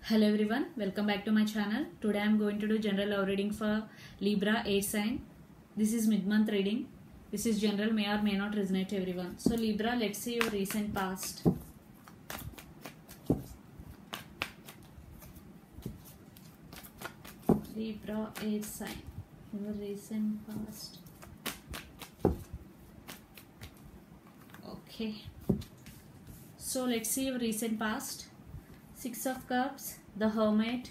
Hello everyone, welcome back to my channel. Today I am going to do general love reading for Libra air sign. This is mid-month reading. This is general, may or may not resonate to everyone. So Libra, let's see your recent past. Libra air sign, your recent past. Okay. So let's see your recent past. Six of Cups, the Hermit,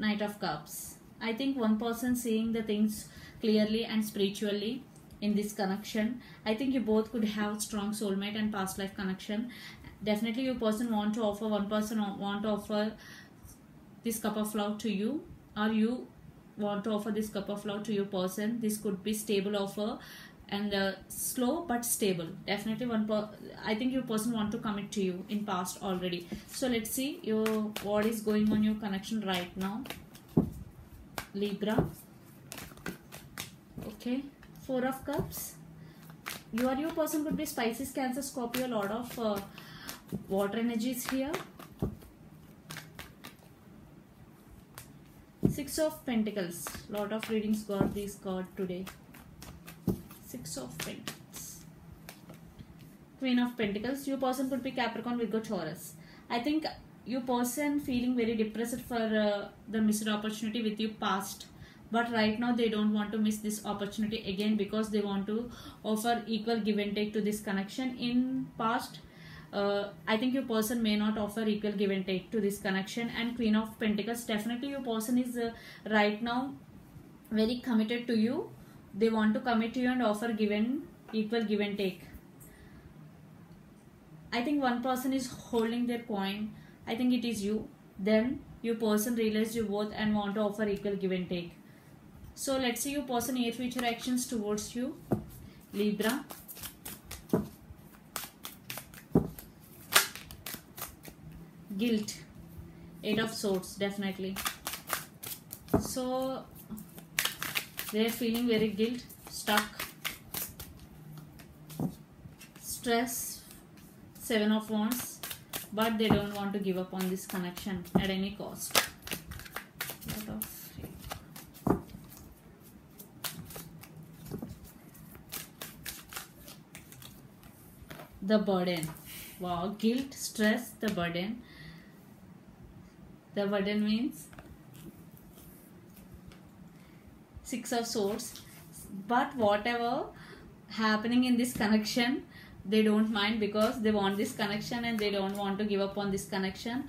Knight of Cups. I think one person seeing the things clearly and spiritually in this connection. I think you both could have strong soulmate and past life connection. Definitely your person want to offer, one person want to offer this cup of love to you, or you want to offer this cup of love to your person. This could be stable offer and slow but stable. Definitely I think your person want to commit to you in past already. So let's see what is going on your connection right now, Libra. Okay, Four of Cups. Your person could be Pisces, Cancer, Scorpio. A lot of water energies here. Six of Pentacles. Lot of readings got this card today. Six of Pentacles. Queen of Pentacles. Your person could be Capricorn, Virgo, Taurus. I think your person feeling very depressed for the missed opportunity with you past. But right now they don't want to miss this opportunity again because they want to offer equal give and take to this connection. In past, I think your person may not offer equal give and take to this connection. And Queen of Pentacles, definitely your person is right now very committed to you. They want to commit to you and offer equal give and take. I think one person is holding their coin. I think it is you. Then your person realized you both and want to offer equal give and take. So let's see your person near future actions towards you, Libra. Guilt. Eight of Swords, definitely. So they are feeling very guilt, stuck, stress, Seven of Wands, but they don't want to give up on this connection at any cost. The burden. Wow, guilt, stress, the burden. The burden means Six of Swords. But whatever happening in this connection, they don't mind because they want this connection and they don't want to give up on this connection.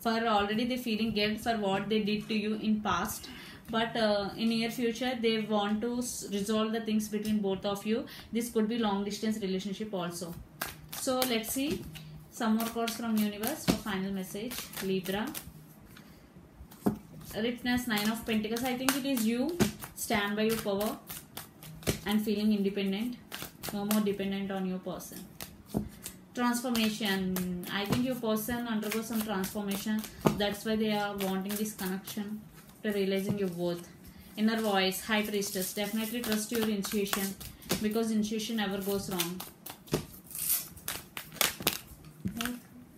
For already they feeling guilt for what they did to you in past. But in near future they want to resolve the things between both of you. This could be long distance relationship also. So let's see some more cards from universe for final message, Libra. Richness, Nine of Pentacles. I think it is you. Stand by your power and feeling independent. No more dependent on your person. Transformation. I think your person undergoes some transformation. That's why they are wanting this connection to realizing your worth. Inner Voice, High Priestess. Definitely trust your intuition because intuition never goes wrong.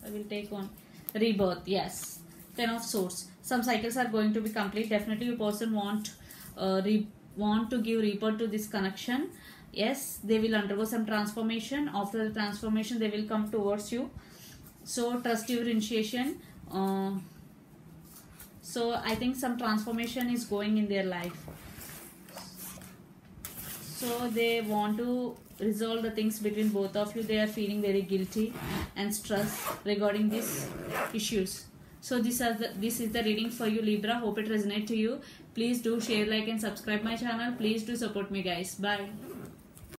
I will take on Rebirth. Yes. Ten of Swords. Some cycles are going to be complete. Definitely your person want to give rebirth to this connection. Yes, they will undergo some transformation. After the transformation they will come towards you. So trust your intuition. So I think some transformation is going in their life. So they want to resolve the things between both of you. They are feeling very guilty and stress regarding these issues. So this is the reading for you, Libra. Hope it resonates to you. Please do share, like and subscribe my channel. Please do support me, guys. Bye.